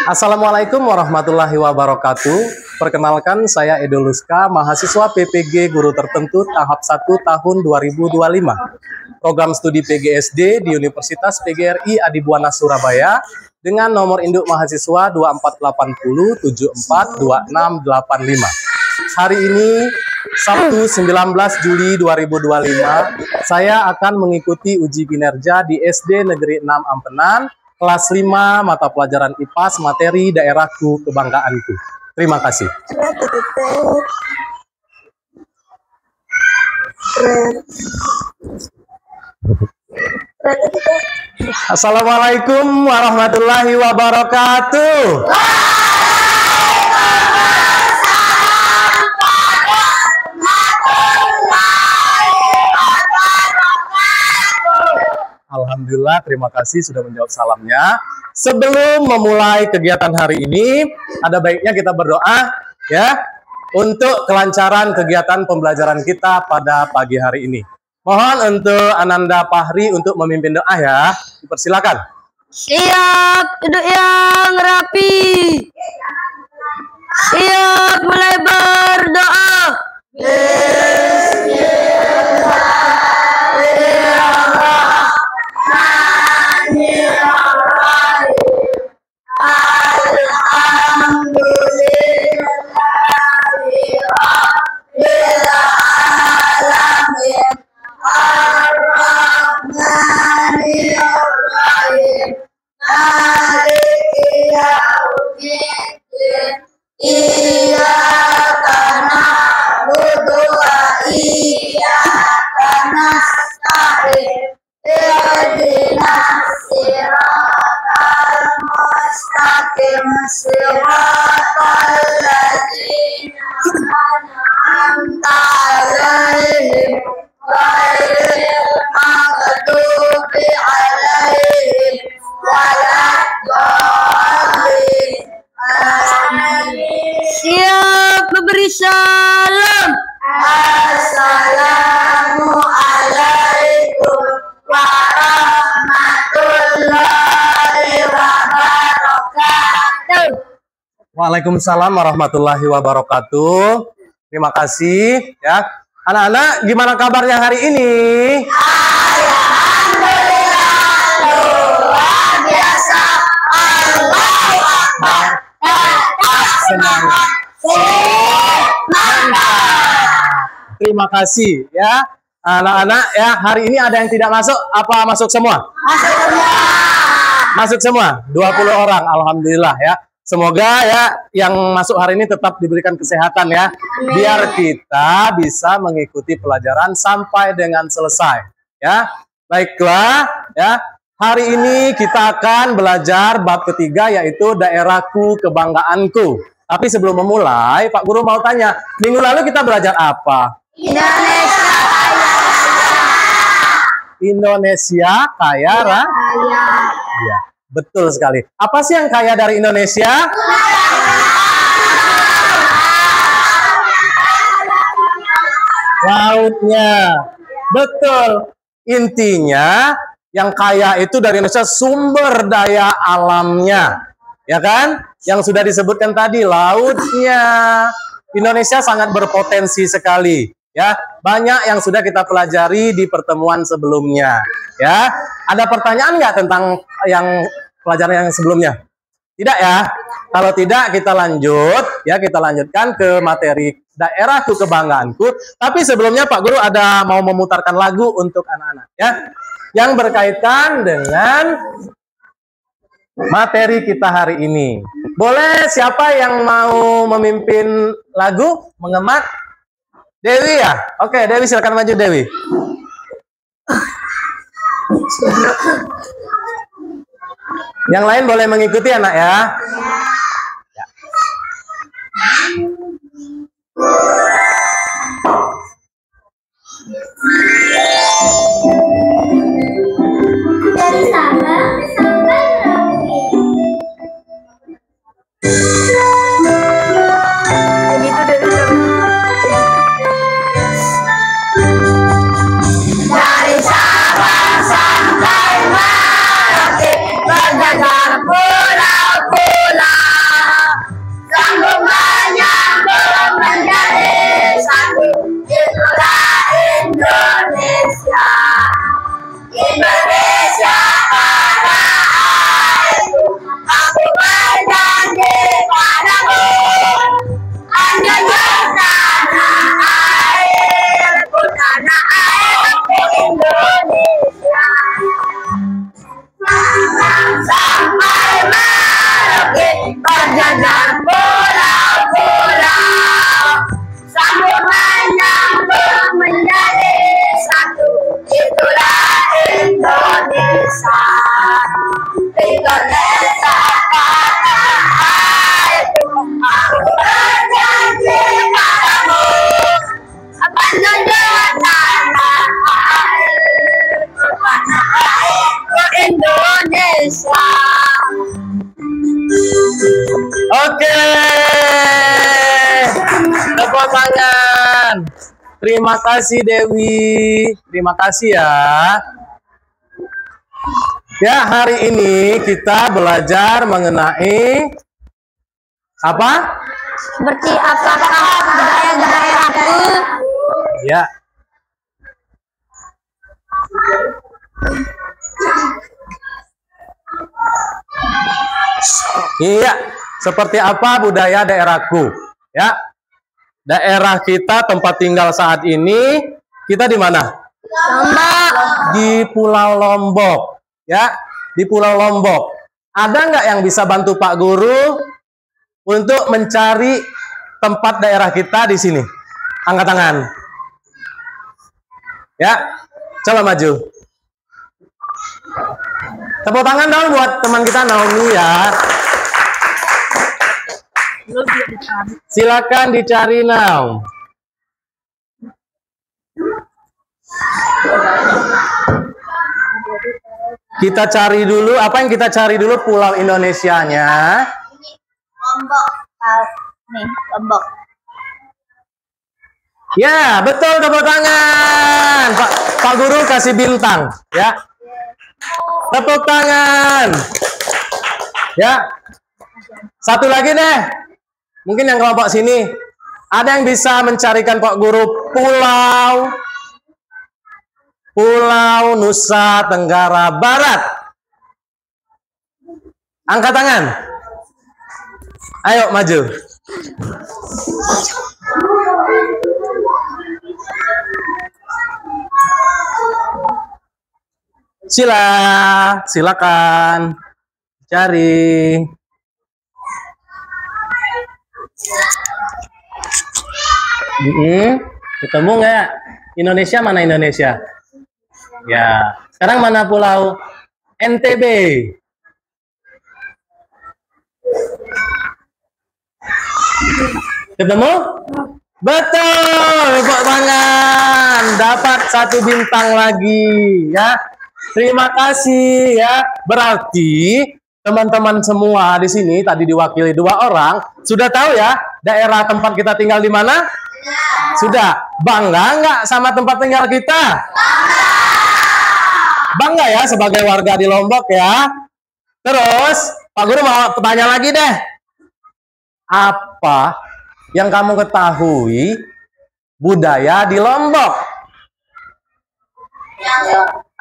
Assalamualaikum warahmatullahi wabarakatuh. Perkenalkan, saya Edo Luska, mahasiswa PPG Guru Tertentu tahap 1 tahun 2025. Program studi PGSD di Universitas PGRI Adibuana Surabaya dengan nomor induk mahasiswa 2480 742685. Hari ini Sabtu 19 Juli 2025, saya akan mengikuti uji kinerja di SD Negeri 6 Ampenan, kelas 5 mata pelajaran IPAS materi daerahku kebanggaanku. Terima kasih. Assalamualaikum warahmatullahi wabarakatuh. Alhamdulillah, terima kasih sudah menjawab salamnya. Sebelum memulai kegiatan hari ini, ada baiknya kita berdoa ya untuk kelancaran kegiatan pembelajaran kita pada pagi hari ini. Mohon untuk Ananda Fahri untuk memimpin doa ya. Dipersilakan. Siap, duduk yang rapi. Siap, mulai berdoa. Siap memberi salam. Assalamualaikum warahmatullahi wabarakatuh. Waalaikumsalam warahmatullahi wabarakatuh. Terima kasih ya. Anak-anak, gimana kabarnya hari ini? Alhamdulillah, luar biasa. Allahu Akbar. Senang. Terima kasih ya. Anak-anak ya, hari ini ada yang tidak masuk, apa masuk semua? Masuk semua. Masuk semua, 20 orang, alhamdulillah ya. Semoga ya yang masuk hari ini tetap diberikan kesehatan ya. Biar kita bisa mengikuti pelajaran sampai dengan selesai ya. Baiklah ya. Hari ini kita akan belajar bab ketiga yaitu daerahku kebanggaanku. Tapi sebelum memulai, Pak Guru mau tanya, minggu lalu kita belajar apa? Indonesia Indonesia kaya raya. Iya, betul sekali. Apa sih yang kaya dari Indonesia? Lautnya. Betul. Intinya yang kaya itu dari Indonesia sumber daya alamnya. Ya kan? Yang sudah disebutkan tadi, lautnya. Indonesia sangat berpotensi sekali. Ya, banyak yang sudah kita pelajari di pertemuan sebelumnya. Ya, ada pertanyaan nggak tentang yang pelajaran yang sebelumnya? Tidak ya? Kalau tidak, kita lanjut. Ya, kita lanjutkan ke materi daerahku kebanggaanku. Tapi sebelumnya Pak Guru ada mau memutarkan lagu untuk anak-anak. Ya, yang berkaitan dengan materi kita hari ini. Boleh siapa yang mau memimpin lagu, mengemat? Dewi ya? Oke, Dewi silakan maju Dewi. Yang lain boleh mengikuti anak ya. Ya. dari Sabang sampai Merauke. Dari Sabang sampai Merauke, berjajar pulau Oke. Tepuk tangan. Terima kasih Dewi. Terima kasih ya. Ya, hari ini kita belajar mengenai apa? Seperti apakah budaya daerahku? Ya. Iya, seperti apa budaya daerahku? Ya. Daerah kita tempat tinggal saat ini, kita di mana? Lombok. Di Pulau Lombok. Ya, di Pulau Lombok. Ada nggak yang bisa bantu Pak Guru untuk mencari tempat daerah kita di sini? Angkat tangan. Ya, coba maju. Tepuk tangan dong buat teman kita Naomi ya. Silakan dicari now. Kita cari dulu, apa yang kita cari dulu pulau Indonesianya? Lombok. Nih, Lombok. Ya, betul, tepuk tangan. Pak Guru kasih bintang, ya. Tepuk tangan. Ya. Satu lagi deh. Mungkin yang kelompok sini. Ada yang bisa mencarikan Pak Guru Pulau Nusa Tenggara Barat. Angkat tangan. Ayo maju. Silakan cari. Ketemu nggak? Indonesia mana Indonesia? Ya. Sekarang mana pulau? NTB. Ketemu? Betul. Tepuk tangan. Dapat satu bintang lagi ya. Terima kasih ya. Berarti teman-teman semua di sini tadi diwakili 2 orang sudah tahu ya daerah tempat kita tinggal di mana? Sudah. Bangga nggak sama tempat tinggal kita? Bangga ya sebagai warga di Lombok ya. Terus Pak Guru mau tanya lagi deh. Apa yang kamu ketahui budaya di Lombok?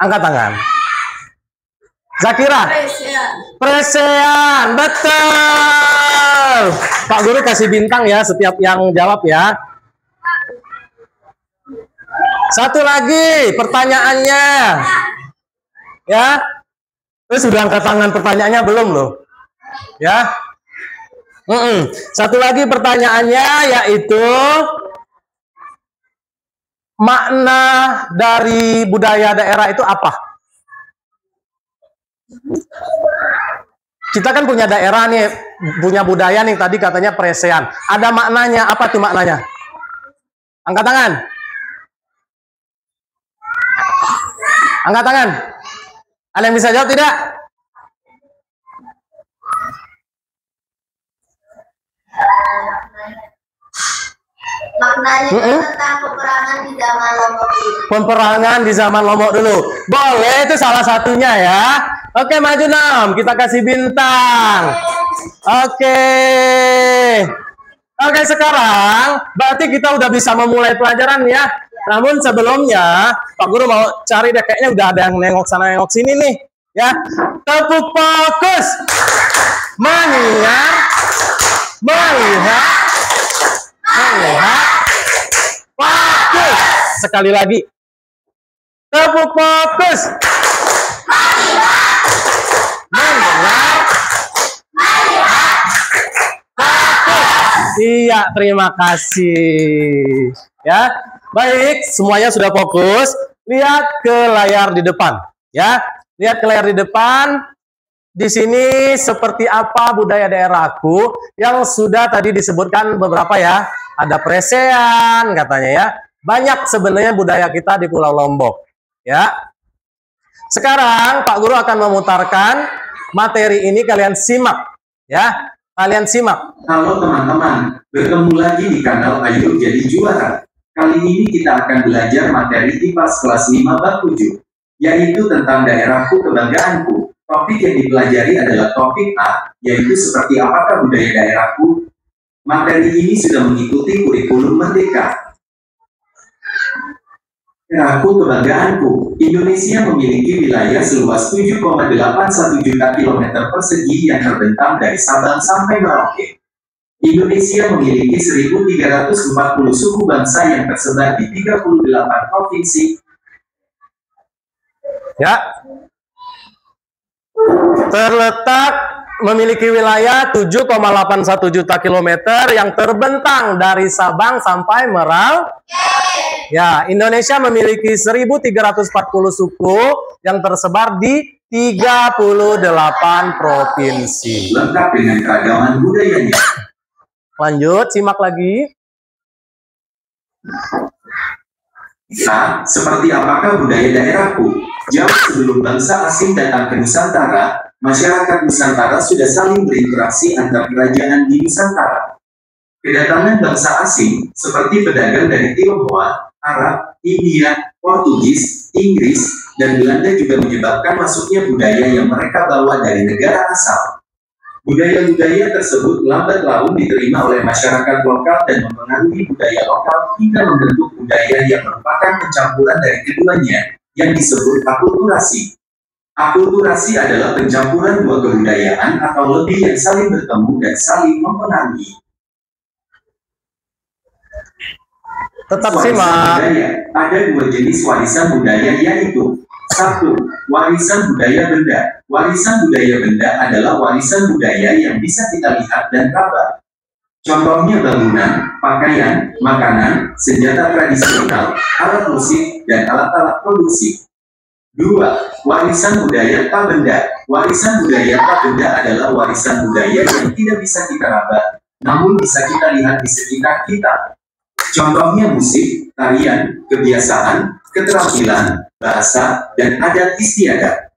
Angkat tangan. Zakira. Presean. Betul. Pak Guru kasih bintang ya setiap yang jawab ya. Satu lagi pertanyaannya. Ya. Terus sudah angkat tangan pertanyaannya belum loh? Ya. Satu lagi pertanyaannya yaitu makna dari budaya daerah itu apa? Kita kan punya daerah nih, punya budaya nih tadi katanya presean. Ada maknanya, apa tuh maknanya? Angkat tangan. Angkat tangan. Ada yang bisa jawab tidak? Maknanya tentang peperangan di zaman Lombok itu. Peperangan di zaman Lombok dulu. Boleh, itu salah satunya ya. Oke, maju Nam. Kita kasih bintang. Oke. Oke, sekarang berarti kita udah bisa memulai pelajaran ya. Namun sebelumnya, Pak Guru mau cari deh. Kayaknya udah ada yang nengok sana nengok sini nih. Ya. Tepuk fokus. Melihat. Fokus. Sekali lagi. Tepuk fokus. Melihat. Fokus. Iya, terima kasih. Ya, baik. Semuanya sudah fokus. Lihat ke layar di depan. Ya, lihat ke layar di depan. Di sini seperti apa budaya daerahku yang sudah tadi disebutkan beberapa ya. Ada presean katanya ya. Banyak sebenarnya budaya kita di Pulau Lombok. Ya. Sekarang Pak Guru akan memutarkan materi ini, kalian simak ya. Kalian simak. Halo teman-teman, bertemu lagi di kanal Ayo Jadi Juara. Kali ini kita akan belajar materi IPAS kelas 5 bab 7, yaitu tentang daerahku kebanggaanku. Topik yang dipelajari adalah topik A, yaitu seperti apakah budaya daerahku. Materi ini sudah mengikuti kurikulum Merdeka. Daerahku kebanggaanku, Indonesia memiliki wilayah seluas 7,81 juta kilometer persegi yang terbentang dari Sabang sampai Merauke. Indonesia memiliki 1.340 suku bangsa yang tersebar di 38 provinsi. Ya. Terletak memiliki wilayah 7,81 juta kilometer yang terbentang dari Sabang sampai Merauke. Ya, Indonesia memiliki 1.340 suku yang tersebar di 38 provinsi. Lengkap dengan keragaman budayanya. Lanjut, simak lagi. A. Seperti apakah budaya daerahku? Jauh sebelum bangsa asing datang ke Nusantara, masyarakat Nusantara sudah saling berinteraksi antar kerajaan di Nusantara. Kedatangan bangsa asing, seperti pedagang dari Tionghoa, Arab, India, Portugis, Inggris, dan Belanda juga menyebabkan masuknya budaya yang mereka bawa dari negara asal. Budaya-budaya tersebut lambat laun diterima oleh masyarakat lokal dan mempengaruhi budaya lokal hingga membentuk budaya yang merupakan pencampuran dari keduanya, yang disebut akulturasi. Akulturasi adalah pencampuran dua kebudayaan atau lebih yang saling bertemu dan saling mempengaruhi. Tetap Warisan simak. budaya. Ada dua jenis warisan budaya, yaitu 1. Warisan budaya benda. Warisan budaya benda adalah warisan budaya yang bisa kita lihat dan raba. Contohnya bangunan, pakaian, makanan, senjata tradisional, alat musik, dan alat-alat produksi. 2. Warisan budaya tak benda. Warisan budaya tak benda adalah warisan budaya yang tidak bisa kita raba, namun bisa kita lihat di sekitar kita. Contohnya musik, tarian, kebiasaan, keterampilan, bahasa, dan adat istiadat.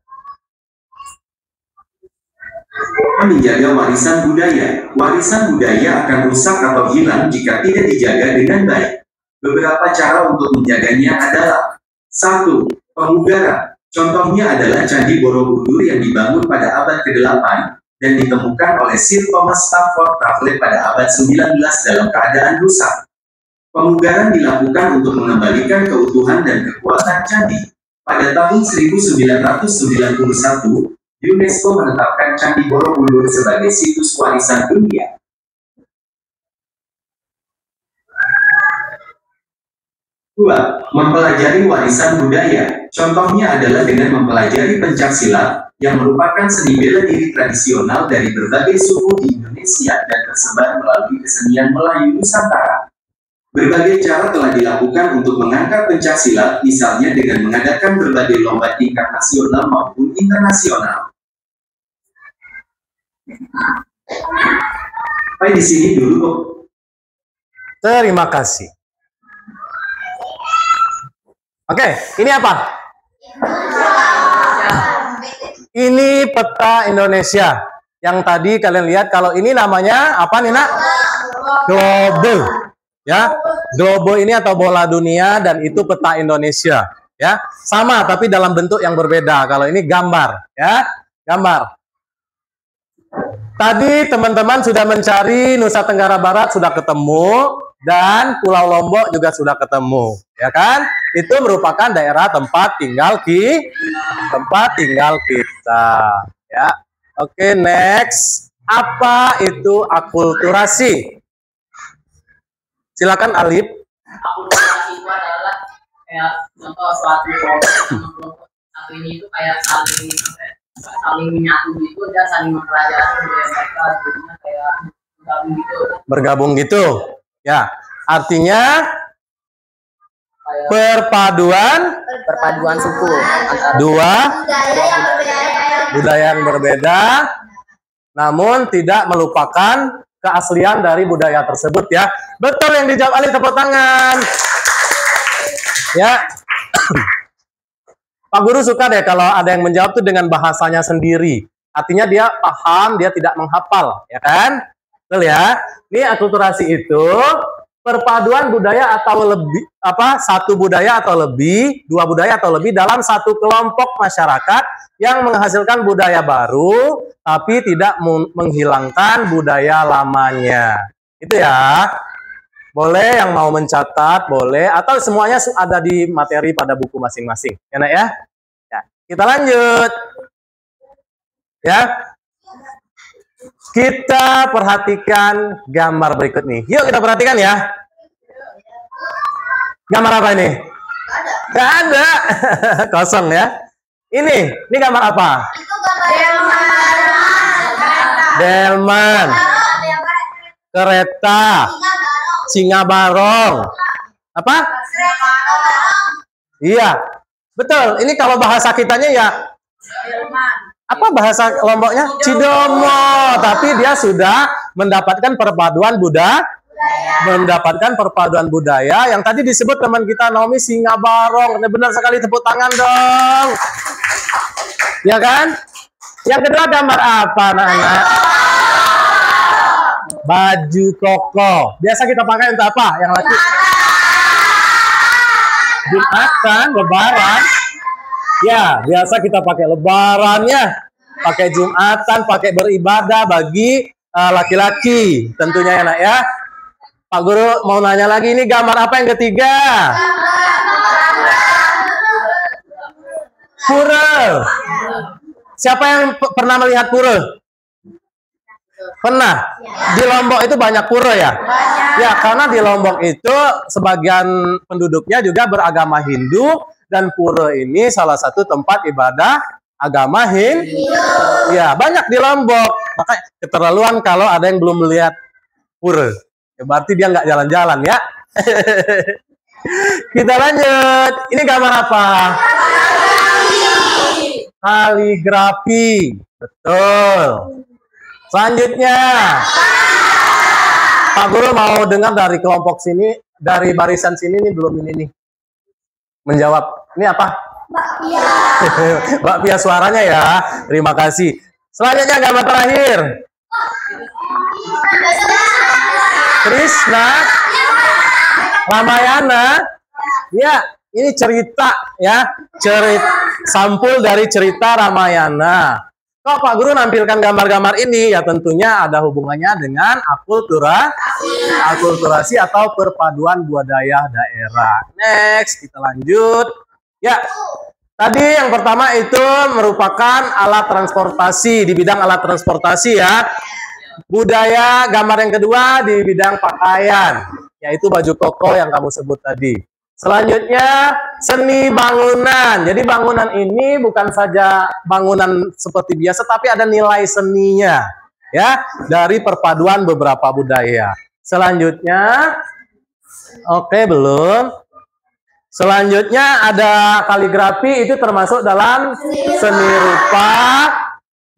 Menjaga warisan budaya. Warisan budaya akan rusak atau hilang jika tidak dijaga dengan baik. Beberapa cara untuk menjaganya adalah 1. Pemugaran. Contohnya adalah Candi Borobudur yang dibangun pada abad ke-8 dan ditemukan oleh Sir Thomas Stamford Raffles pada abad 19 dalam keadaan rusak. Pemugaran dilakukan untuk mengembalikan keutuhan dan kekuatan candi. Pada tahun 1991, UNESCO menetapkan Candi Borobudur sebagai situs warisan dunia. 2. Mempelajari warisan budaya. Contohnya adalah dengan mempelajari pencaksilat, yang merupakan seni bela diri tradisional dari berbagai suku di Indonesia dan tersebar melalui kesenian Melayu Nusantara. Berbagai cara telah dilakukan untuk mengangkat pencaksilat, misalnya dengan mengadakan berbagai lomba tingkat nasional maupun internasional. Sampai di sini dulu. Terima kasih. Oke, ini apa? Ini peta Indonesia. Yang tadi kalian lihat, kalau ini namanya apa nih, Nak? Globe. Ya, globe ini atau bola dunia, dan itu peta Indonesia. Ya, sama tapi dalam bentuk yang berbeda. Kalau ini gambar, ya, gambar. Tadi teman-teman sudah mencari Nusa Tenggara Barat, sudah ketemu, dan Pulau Lombok juga sudah ketemu, ya kan? Itu merupakan daerah tempat tinggal kita, ya. Oke, next. Apa itu akulturasi? Silakan Alif. Akulturasi itu adalah kayak contoh suatu kelompok satu ini itu kayak saling menyatu gitu dan saling mempelajari budaya mereka, jadinya kayak bergabung gitu. Ya, artinya perpaduan suku antara dua budaya yang berbeda, namun tidak melupakan keaslian dari budaya tersebut, ya. Betul yang dijawab Ali, tepuk tangan. Ya. Pak Guru suka deh kalau ada yang menjawab tuh dengan bahasanya sendiri. Artinya dia paham, dia tidak menghafal, ya kan? Betul ya? Ini akulturasi itu perpaduan budaya atau lebih satu budaya atau lebih, dua budaya atau lebih dalam satu kelompok masyarakat yang menghasilkan budaya baru tapi tidak menghilangkan budaya lamanya. Itu ya. Boleh yang mau mencatat, boleh, atau semuanya ada di materi pada buku masing-masing. Enak ya? Ya, kita lanjut. Ya. Kita perhatikan gambar berikut nih. Yuk kita perhatikan ya. Gambar apa ini? Nggak ada. Kosong ya. Ini gambar apa? Itu gambar delman. Kereta. Singa barong. Apa? Iya, betul. Ini kalau bahasa kitanya ya, apa bahasa Lomboknya? Cidomo. Tapi dia sudah mendapatkan perpaduan budaya yang tadi disebut teman kita Naomi singa barong. Benar sekali, tepuk tangan dong. Ya kan? Yang kedua gambar apa, anak-anak? Baju koko. Biasa kita pakai untuk apa? Yang laki? Jumatan, lebaran. Ya, biasa kita pakai lebarannya. Pakai Jumatan, pakai beribadah bagi laki-laki. Tentunya enak ya. Pak Guru mau nanya lagi, ini gambar apa yang ketiga? Pura. Siapa yang pernah melihat pura? Pernah? Di Lombok itu banyak pura ya? Ya, karena di Lombok itu sebagian penduduknya juga beragama Hindu dan pura ini salah satu tempat ibadah agama Hindu. Ya, banyak di Lombok. Makanya keterlaluan kalau ada yang belum melihat pura. Ya, berarti dia nggak jalan-jalan ya. Kita lanjut. Ini gambar apa? Kaligrafi. Betul. Selanjutnya, Pak Guru mau dengar dari kelompok sini, dari barisan sini nih, belum ini nih. Menjawab. Ini apa? bakpia. Bakpia suaranya ya. Terima kasih. Selanjutnya gambar terakhir. Krishna. Ramayana. Ya, ini cerita ya. Sampul dari cerita Ramayana. Kok Pak Guru nampilkan gambar-gambar ini? Ya tentunya ada hubungannya dengan akulturasi atau perpaduan budaya daerah. Next, kita lanjut. Ya, tadi yang pertama itu merupakan alat transportasi, di bidang alat transportasi ya. Budaya, gambar yang kedua di bidang pakaian, yaitu baju koko yang kamu sebut tadi. Selanjutnya, seni bangunan. Jadi bangunan ini bukan saja bangunan seperti biasa, tapi ada nilai seninya, ya, dari perpaduan beberapa budaya. Selanjutnya, oke, belum. Selanjutnya ada kaligrafi, itu termasuk dalam seni rupa,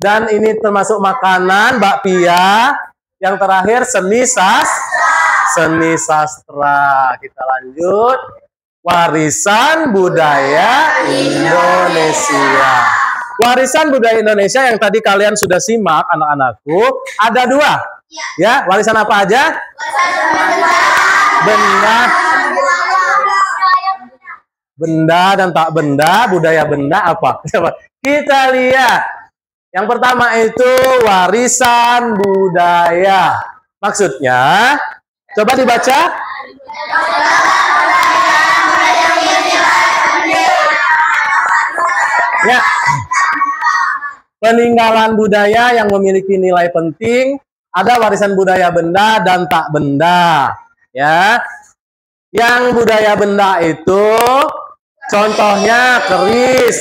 dan ini termasuk makanan, bakpia. Yang terakhir seni sastra. Kita lanjut. Warisan budaya Indonesia. Warisan budaya Indonesia yang tadi kalian sudah simak, anak-anakku, ada dua. Ya, warisan apa aja? Benda dan tak benda, budaya benda apa? Kita lihat. Yang pertama itu warisan budaya. Maksudnya, coba dibaca. Ya, peninggalan budaya yang memiliki nilai penting, ada warisan budaya benda dan tak benda. Ya, yang budaya benda itu contohnya keris,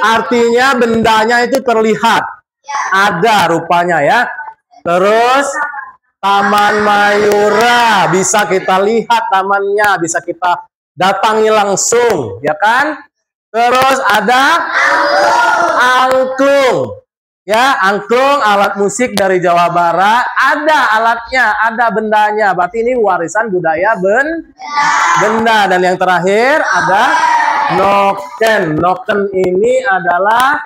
artinya bendanya itu terlihat, ada rupanya ya. Terus Taman Mayura, bisa kita lihat tamannya, bisa kita datangi langsung, ya kan? Terus ada angklung. Ya, angklung alat musik dari Jawa Barat, ada alatnya, ada bendanya. Berarti ini warisan budaya benda. Dan yang terakhir ada noken. Noken ini adalah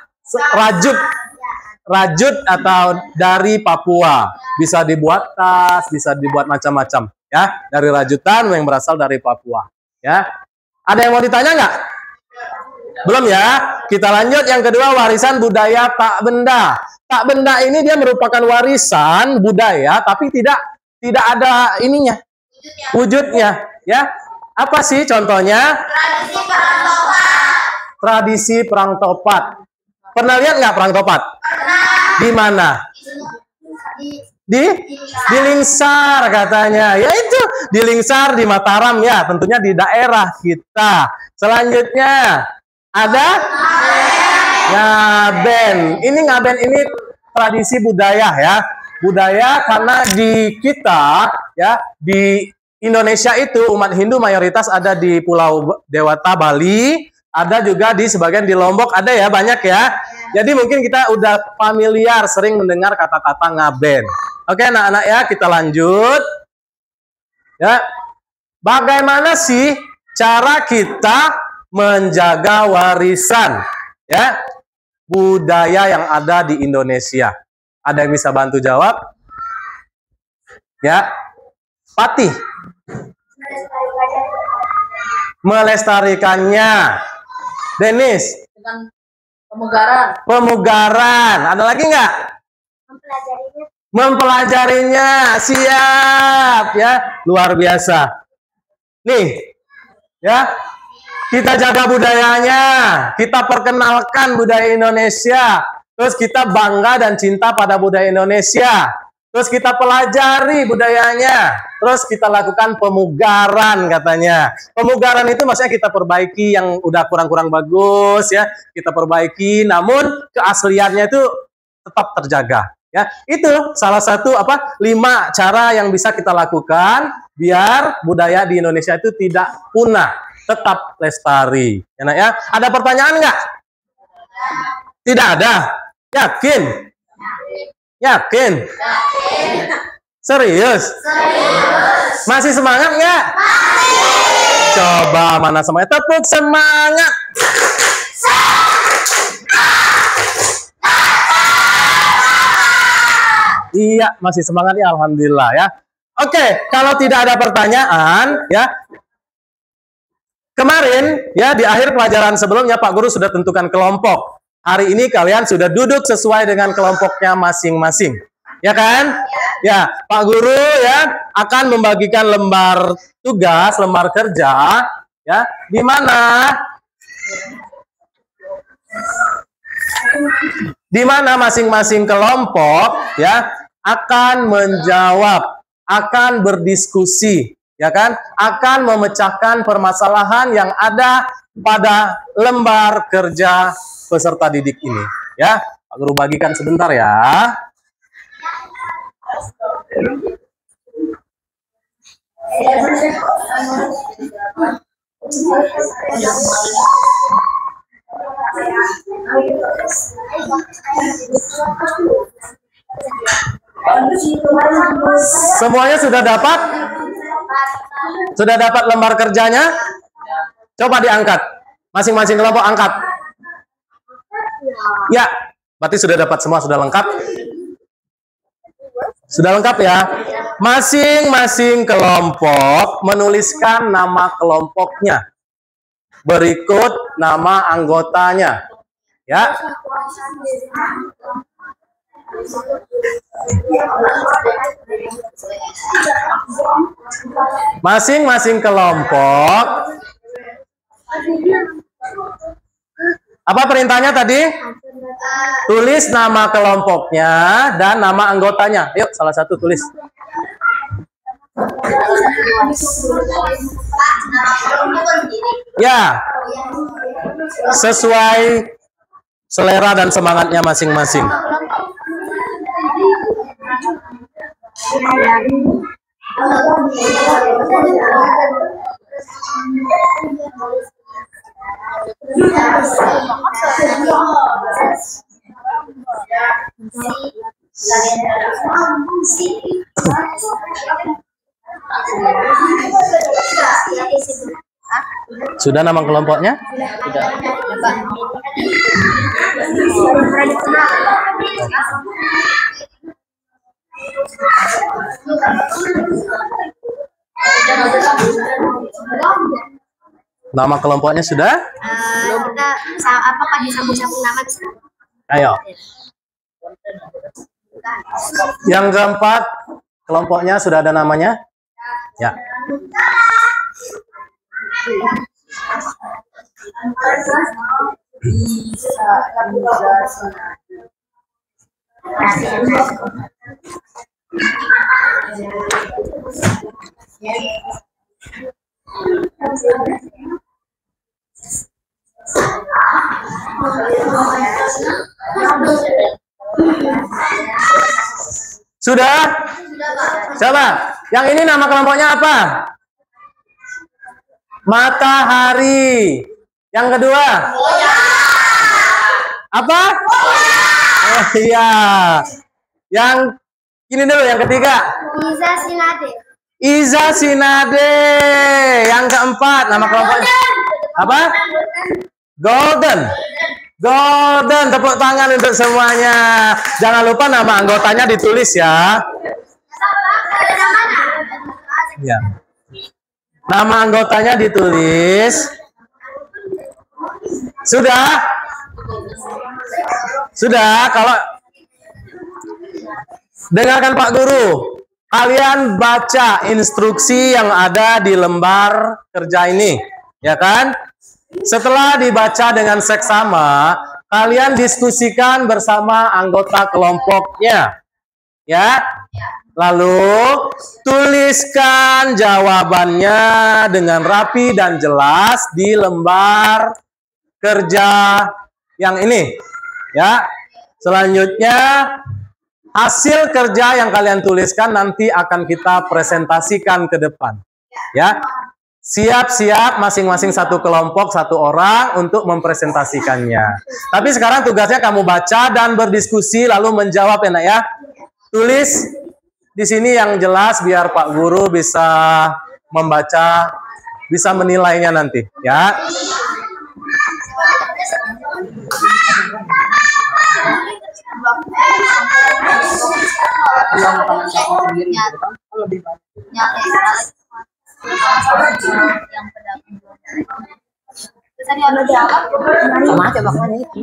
rajut atau dari Papua. Bisa dibuat tas, bisa dibuat macam-macam ya, dari rajutan yang berasal dari Papua ya. Ada yang mau ditanya nggak? Belum ya? Kita lanjut yang kedua, warisan budaya tak benda. Tak benda ini dia merupakan warisan budaya tapi tidak ada ininya, wujudnya ya. Apa sih contohnya? Tradisi perang topat. Pernah lihat nggak perang topat? Di mana? Di Lingsar katanya. Ya itu, di Lingsar, di Mataram ya, tentunya di daerah kita. Selanjutnya ada ngaben. Ini ngaben ini tradisi budaya ya. Budaya karena di kita ya, di Indonesia itu umat Hindu mayoritas ada di Pulau Dewata, Bali, ada juga di sebagian di Lombok, ada ya, banyak ya. Jadi mungkin kita udah familiar, sering mendengar kata-kata ngaben. Oke anak-anak ya, kita lanjut. Ya, bagaimana sih cara kita menjaga warisan ya budaya yang ada di Indonesia? Ada yang bisa bantu jawab? Ya, Patih. Melestarikannya. Denis. Dengan pemugaran. Pemugaran. Ada lagi nggak? Mempelajarinya. Siap ya, luar biasa. Nih, ya, kita jaga budayanya, kita perkenalkan budaya Indonesia, terus kita bangga dan cinta pada budaya Indonesia, terus kita pelajari budayanya, terus kita lakukan pemugaran katanya. Pemugaran itu maksudnya kita perbaiki yang udah kurang-kurang bagus ya, kita perbaiki, namun keasliannya itu tetap terjaga. Ya, itu salah satu 5 cara yang bisa kita lakukan biar budaya di Indonesia itu tidak punah, tetap lestari. Ya, nak, ya. Ada pertanyaan nggak? Tidak ada. Yakin? Yakin? Serius? Masih semangat nggak? Coba mana semangat? Tepuk semangat. Iya, masih semangat ya, alhamdulillah ya. Oke, kalau tidak ada pertanyaan ya. Kemarin ya di akhir pelajaran sebelumnya Pak Guru sudah tentukan kelompok. Hari ini kalian sudah duduk sesuai dengan kelompoknya masing-masing. Ya kan? Ya, Pak Guru ya akan membagikan lembar tugas, lembar kerja ya, di mana masing-masing kelompok ya akan menjawab, akan berdiskusi, ya kan? Akan memecahkan permasalahan yang ada pada lembar kerja peserta didik ini, ya. Pak Guru bagikan sebentar ya. Semuanya sudah dapat? Sudah dapat lembar kerjanya? Coba diangkat. Masing-masing kelompok angkat. Ya, berarti sudah dapat semua, sudah lengkap? Sudah lengkap ya? Masing-masing kelompok menuliskan nama kelompoknya. Berikut nama anggotanya. Ya. Masing-masing kelompok. Apa perintahnya tadi? Tulis nama kelompoknya dan nama anggotanya. Yuk, salah satu tulis. Ya, sesuai selera dan semangatnya masing-masing. Sudah nama kelompoknya? Sudah. Nama kelompoknya sudah? Kita apa Pak disambung-sambung nama bisa? Ayo. Yang keempat, kelompoknya sudah ada namanya? Ya. Sudah? Coba. Yang ini nama kelompoknya apa? Matahari. Yang kedua? Apa? Oh iya. Yang ini dulu, yang ketiga. Iza Sinade. Iza Sinade. Yang keempat, nama kelompoknya apa? Golden. Golden. Tepuk tangan untuk semuanya. Jangan lupa nama anggotanya ditulis ya. Ya. Nama anggotanya ditulis. Sudah? Sudah. Kalau dengarkan Pak Guru, kalian baca instruksi yang ada di lembar kerja ini, ya kan? Setelah dibaca dengan seksama, kalian diskusikan bersama anggota kelompoknya, ya. Lalu tuliskan jawabannya dengan rapi dan jelas di lembar kerja yang ini, ya. Selanjutnya hasil kerja yang kalian tuliskan nanti akan kita presentasikan ke depan, ya. Siap-siap masing-masing satu kelompok, satu orang untuk mempresentasikannya. Tapi sekarang tugasnya kamu baca dan berdiskusi lalu menjawab, enak ya. Tulis di sini yang jelas biar Pak Guru bisa membaca, bisa menilainya nanti, ya. Sama aja bakwannya itu.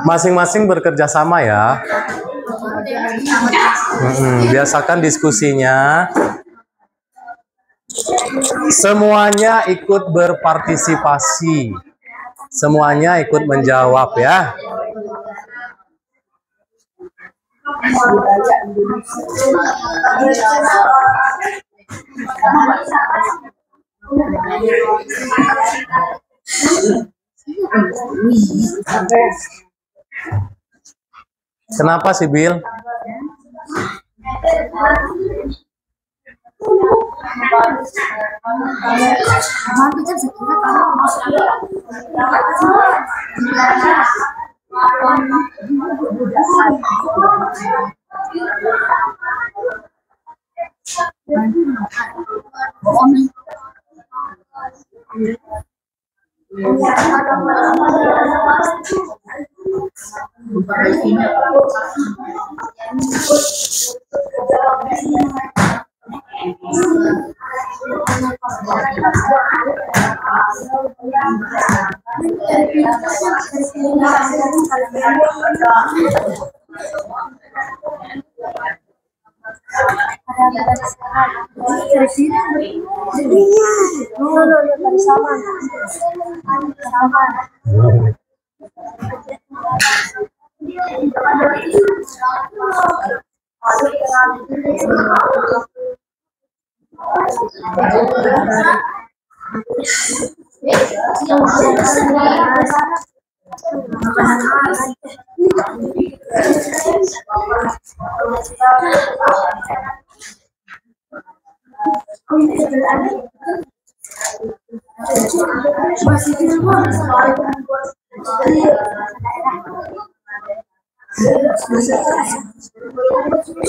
Masing-masing bekerja sama ya. Biasakan diskusinya. Semuanya ikut berpartisipasi. Semuanya ikut menjawab ya. Kenapa sih, Bill?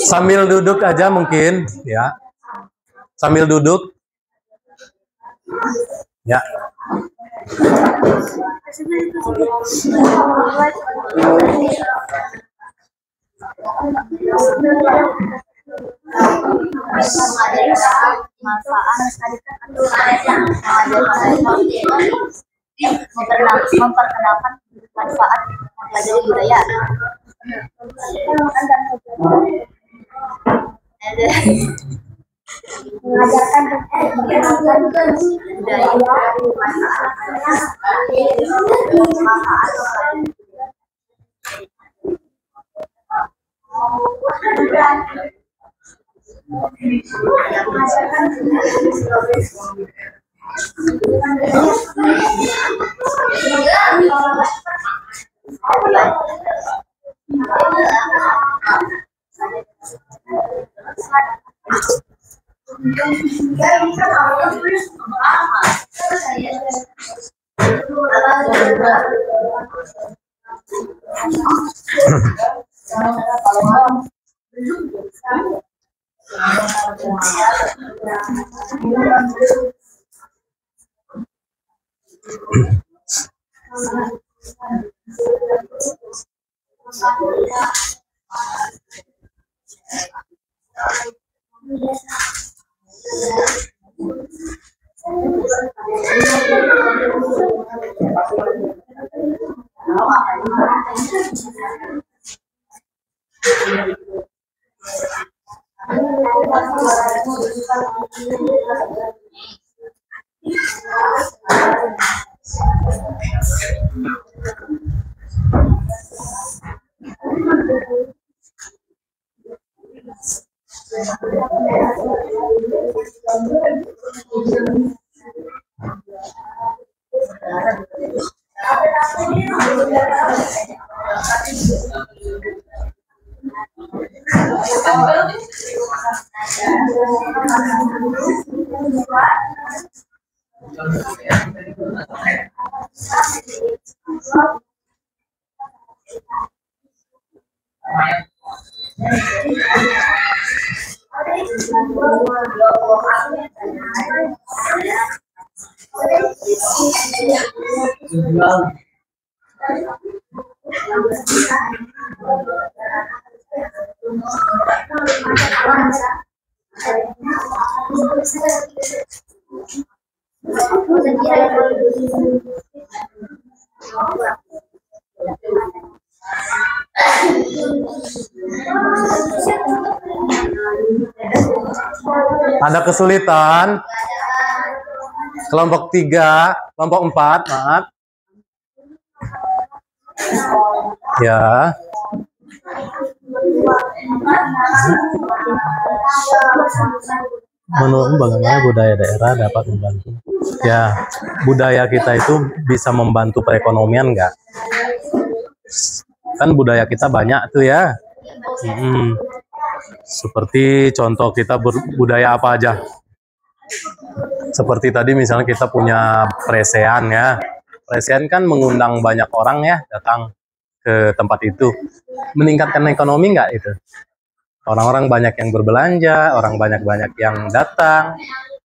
Sambil duduk aja mungkin ya. Sambil duduk. Ya. Memperkenalkan manfaat mempelajari budaya. Mengajarkan budaya Ada kesulitan? Kelompok 3, kelompok 4, maaf. Ya. Menurut bagaimana budaya daerah dapat membantu? Ya, budaya kita itu bisa membantu perekonomian nggak? Kan budaya kita banyak tuh ya. Seperti contoh kita budaya apa aja? Seperti tadi misalnya kita punya presean ya. Presean kan mengundang banyak orang ya datang ke tempat itu. Meningkatkan ekonomi nggak itu? Orang-orang banyak yang berbelanja, orang banyak-banyak yang datang,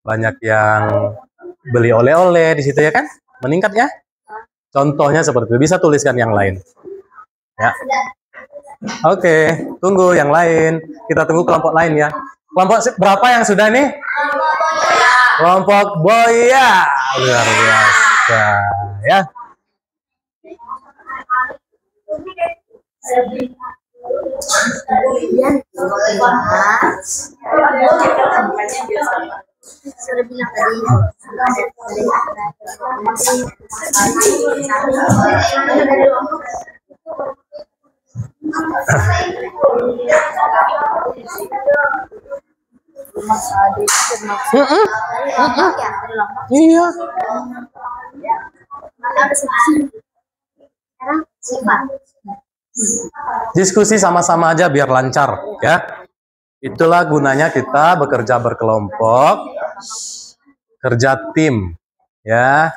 banyak yang beli oleh-oleh di situ ya kan? Meningkat ya? Contohnya seperti itu. Bisa tuliskan yang lain. Ya. Oke, tunggu yang lain. Kita tunggu kelompok lain ya. Kelompok berapa yang sudah nih? Kelompok Boya. Luar biasa ya. Iya. Diskusi sama-sama aja biar lancar ya. Itulah gunanya kita bekerja berkelompok, kerja tim ya.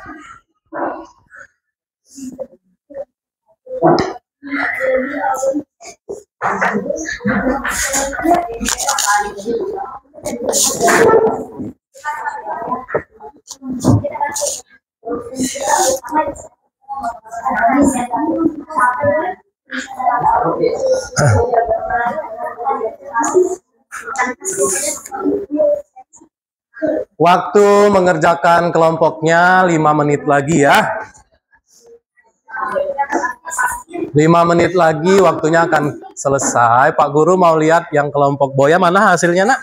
Waktu mengerjakan kelompoknya 5 menit lagi ya. 5 menit lagi waktunya akan selesai. Pak Guru mau lihat yang kelompok Boya mana hasilnya nak?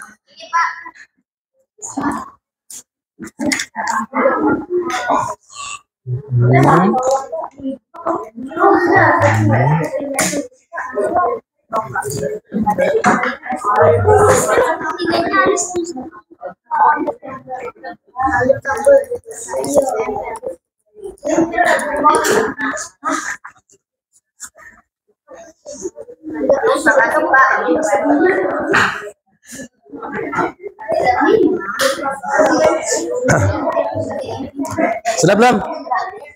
Sudah belum?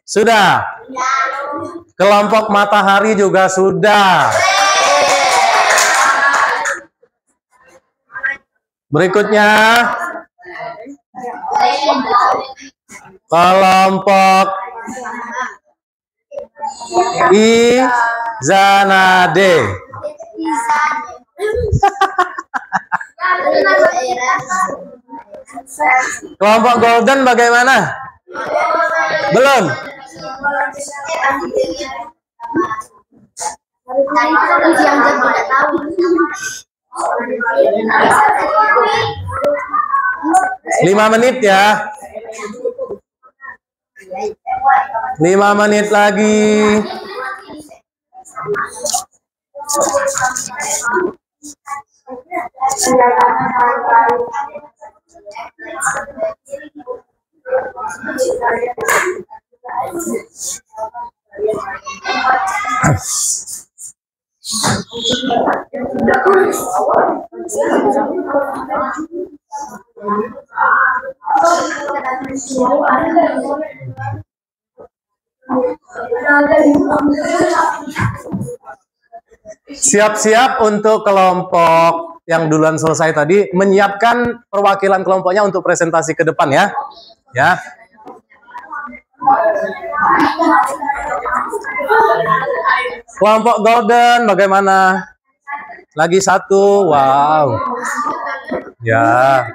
Sudah. Kelompok matahari juga sudah. Berikutnya kelompok Izanade. Kelompok Golden bagaimana? Belum. Lima menit ya. 5 menit lagi. Siap-siap untuk kelompok yang duluan selesai tadi menyiapkan perwakilan kelompoknya untuk presentasi ke depan ya. Ya. Kelompok Golden bagaimana? Lagi satu. Wow. Ya.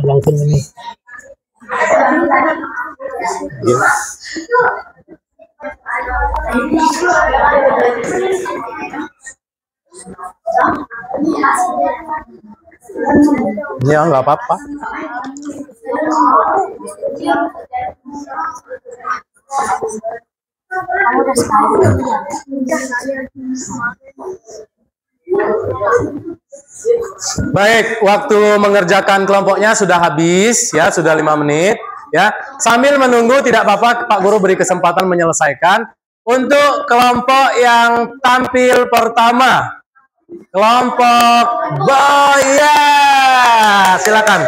Langsung ini. Ya nggak apa-apa. Baik, waktu mengerjakan kelompoknya sudah habis ya, sudah 5 menit ya. Sambil menunggu tidak apa-apa, Pak Guru beri kesempatan menyelesaikan. Untuk kelompok yang tampil pertama, kelompok Boya, silakan.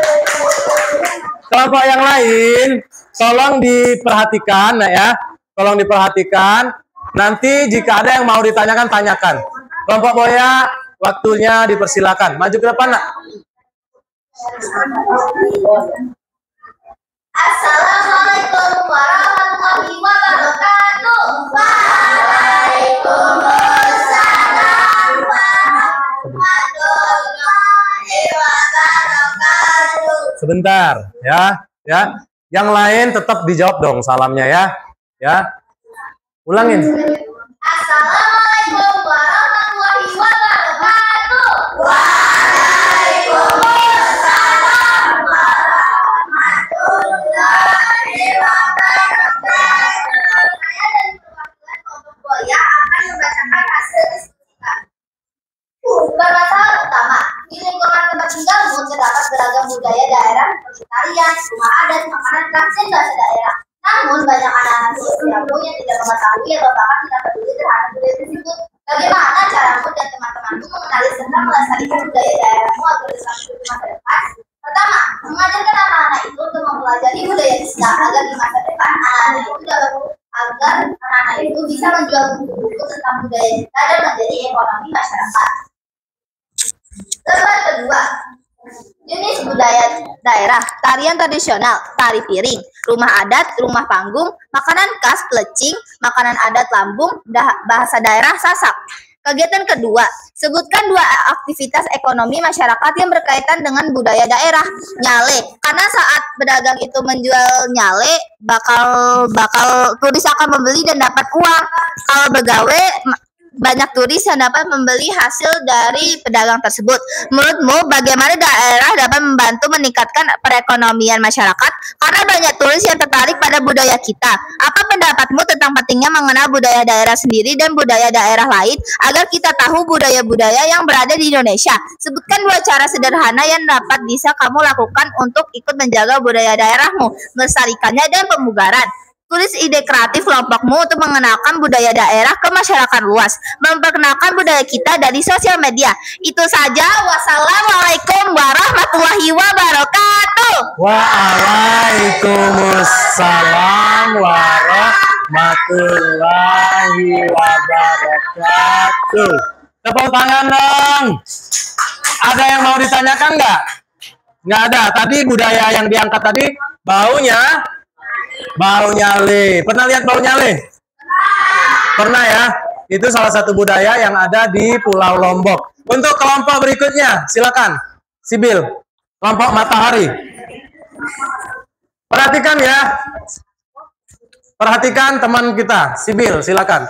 Kelompok yang lain, tolong diperhatikan ya, tolong diperhatikan. Nanti jika ada yang mau ditanyakan, tanyakan. Kelompok Boya, waktunya dipersilakan. Maju ke depan, nak. Assalamualaikum warahmatullahi wabarakatuh. Waalaikumsalam warahmatullahi wabarakatuh. Sebentar, ya. Yang lain tetap dijawab dong salamnya ya. Ya. Ulangin. Assalamualaikum warahmatullahi wabarakatuh. Waalaikumsalam warahmatullahi wabarakatuh. Saya dan perwakilan kelompok Boya akan membacakan hasil diskusi kami. Bermasalah utama, di lingkungan tempat tinggalmu terdapat beragam budaya daerah seperti tarian, rumah adat, makanan khas, dan bahasa daerah. Namun banyak anak-anak di usiamu yang tidak mengetahui atau bahkan tidak peduli terhadap budaya tersebut. Bagaimana caramu dan teman-temanmu mengenali serta melestarikan budaya daerahmu agar bisa hidup di masa depan? Pertama, mengajarkan anak-anak itu untuk mempelajari budaya Islam agar di masa depan anak-anak itu bisa menjual buku-buku tentang budaya kita dan menjadi ekonomi masyarakat. Debat kedua, jenis budaya daerah, tarian tradisional, tari piring, rumah adat, rumah panggung, makanan khas plecing, makanan adat lambung, bahasa daerah Sasak. Kegiatan kedua, sebutkan 2 aktivitas ekonomi masyarakat yang berkaitan dengan budaya daerah. Nyale, karena saat pedagang itu menjual nyale, bakal turis akan membeli dan dapat uang. Kalau begawe, banyak turis yang dapat membeli hasil dari pedagang tersebut. Menurutmu, bagaimana daerah dapat membantu meningkatkan perekonomian masyarakat? Karena banyak turis yang tertarik pada budaya kita. Apa pendapatmu tentang pentingnya mengenal budaya daerah sendiri dan budaya daerah lain agar kita tahu budaya-budaya yang berada di Indonesia? Sebutkan 2 cara sederhana yang dapat bisa kamu lakukan untuk ikut menjaga budaya daerahmu, melestarikannya, dan pemugaran. Tulis ide kreatif kelompokmu untuk mengenalkan budaya daerah ke masyarakat luas, memperkenalkan budaya kita dari sosial media. Itu saja. Wassalamualaikum warahmatullahi wabarakatuh. Waalaikumsalam warahmatullahi wabarakatuh. Tepuk tangan dong. Ada yang mau ditanyakan nggak? Nggak ada. Tadi budaya yang diangkat tadi bau nyale. Pernah lihat bau nyale? Pernah ya? Itu salah satu budaya yang ada di Pulau Lombok. Untuk kelompok berikutnya, silakan. Sibil, kelompok Matahari. Perhatikan ya. Perhatikan teman kita. Sibil, silakan.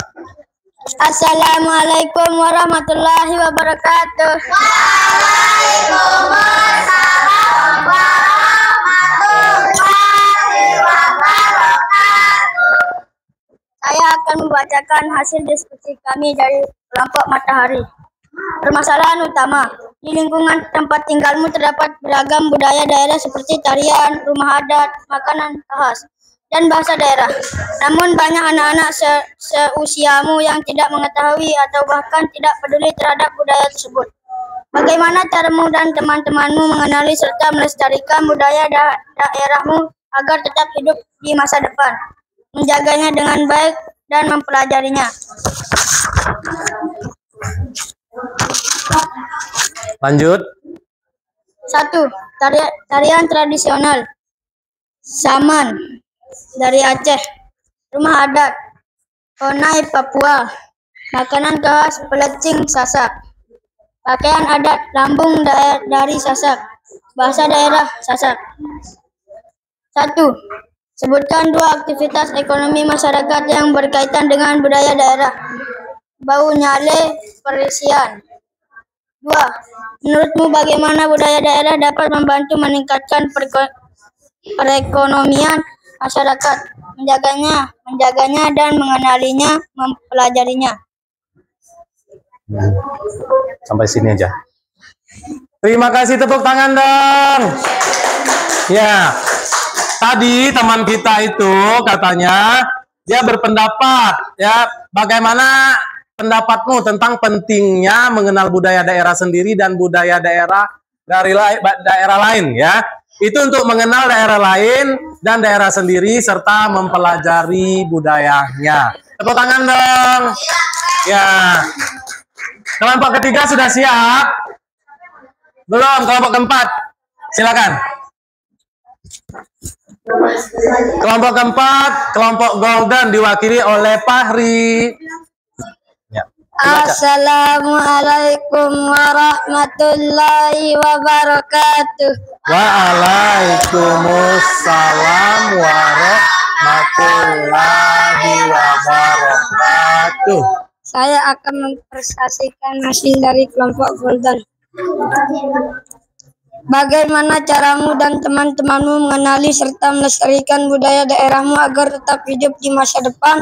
Assalamualaikum warahmatullahi wabarakatuh. Waalaikumsalam warahmatullahi wabarakatuh. Saya akan membacakan hasil diskusi kami dari kelompok Matahari. Permasalahan utama, di lingkungan tempat tinggalmu terdapat beragam budaya daerah seperti tarian, rumah adat, makanan khas. dan bahasa daerah. Namun banyak anak-anak seusiamu yang tidak mengetahui atau bahkan tidak peduli terhadap budaya tersebut. Bagaimana caramu dan teman-temanmu mengenali serta melestarikan budaya daerahmu agar tetap hidup di masa depan, menjaganya dengan baik dan mempelajarinya? Lanjut. 1. Tarian tradisional Saman dari Aceh, rumah adat Onai Papua, makanan khas pelecing Sasak, pakaian adat lambung dari Sasak, bahasa daerah Sasak. 1. Sebutkan 2 aktivitas ekonomi masyarakat yang berkaitan dengan budaya daerah. Bau nyale perisian. 2. Menurutmu bagaimana budaya daerah dapat membantu meningkatkan perekonomian masyarakat, menjaganya dan mengenalinya, mempelajarinya? Sampai sini aja. Terima kasih, tepuk tangan dong. Ya, tadi teman kita itu katanya dia berpendapat, ya, bagaimana pendapatmu tentang pentingnya mengenal budaya daerah sendiri dan budaya daerah dari daerah lain, ya. Itu untuk mengenal daerah lain dan daerah sendiri serta mempelajari budayanya. Tepuk tangan dong. Ya. Kelompok ketiga sudah siap? Belum, kelompok keempat. Silakan. Kelompok keempat, kelompok golden diwakili oleh Fahri. Ya. Assalamualaikum warahmatullahi wabarakatuh. Waalaikumsalam warahmatullahi wabarakatuh. Saya akan mempresentasikan hasil dari kelompok golden. Bagaimana caramu dan teman-temanmu mengenali serta melestarikan budaya daerahmu agar tetap hidup di masa depan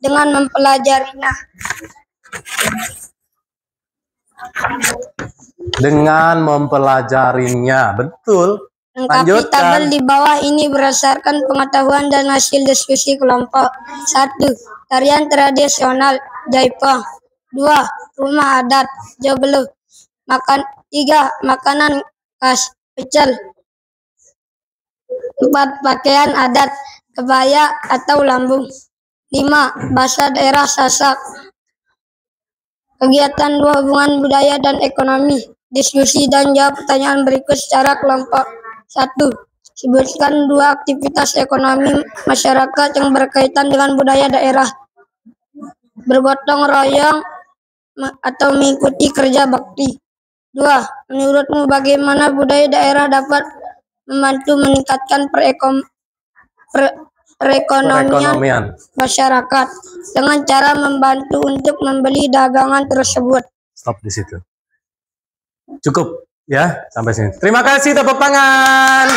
dengan mempelajarinya? Dengan mempelajarinya, betul. Lengkapi tabel di bawah ini berdasarkan pengetahuan dan hasil diskusi kelompok. 1. Tarian tradisional Jaipong. 2. Rumah adat Joglo. 3. Makanan khas pecel. 4. Pakaian adat kebaya atau lambung. 5. Bahasa daerah Sasak. Kegiatan 2. Hubungan budaya dan ekonomi. Diskusi dan jawab pertanyaan berikut secara kelompok. 1. Sebutkan 2 aktivitas ekonomi masyarakat yang berkaitan dengan budaya daerah. Bergotong royong atau mengikuti kerja bakti. 2. Menurutmu bagaimana budaya daerah dapat membantu meningkatkan perekonomian masyarakat dengan cara membantu untuk membeli dagangan tersebut? Stop di situ. Cukup ya, sampai sini. Terima kasih, tepuk tangan.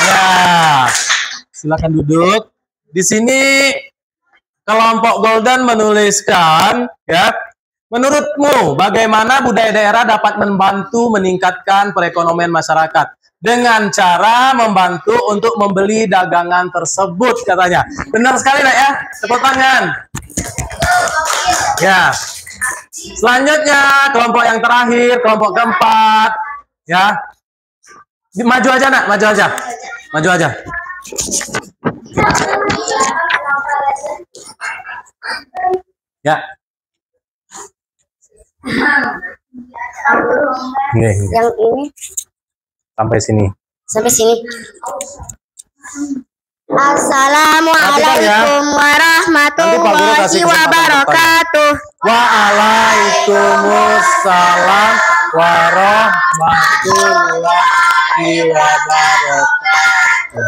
Ya, silakan duduk. Di sini kelompok golden menuliskan, ya, menurutmu bagaimana budaya daerah dapat membantu meningkatkan perekonomian masyarakat dengan cara membantu untuk membeli dagangan tersebut, katanya. Benar sekali, nak, ya. Tepuk tangan. Ya. Selanjutnya kelompok yang terakhir, kelompok keempat, ya. Maju aja, nak, maju aja. Maju aja. Ya. Ini. Yang ini Sampai sini. sampai sini. Assalamualaikum warahmatullahi wabarakatuh. Waalaikumsalam warahmatullahi wabarakatuh.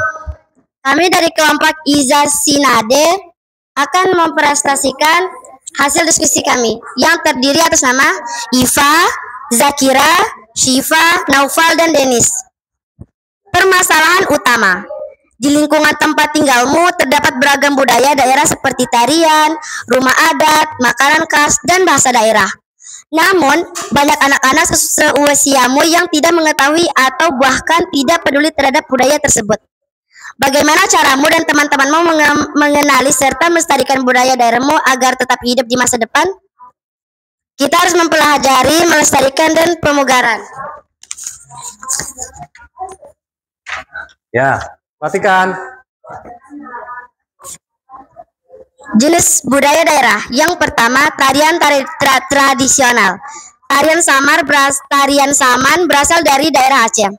Kami dari kelompok Iza Sinade akan mempresentasikan hasil diskusi kami yang terdiri atas nama Iva, Zakira, Syifa, Naufal, dan Denis. Permasalahan utama. Di lingkungan tempat tinggalmu terdapat beragam budaya daerah seperti tarian, rumah adat, makanan khas, dan bahasa daerah. Namun, banyak anak-anak seusiamu yang tidak mengetahui atau bahkan tidak peduli terhadap budaya tersebut. Bagaimana caramu dan teman-temanmu mengenali serta melestarikan budaya daerahmu agar tetap hidup di masa depan? Kita harus mempelajari, melestarikan, dan pemugaran. Ya, perhatikan. Jenis budaya daerah. Yang pertama, tarian tradisional. Tarian saman berasal dari daerah Aceh.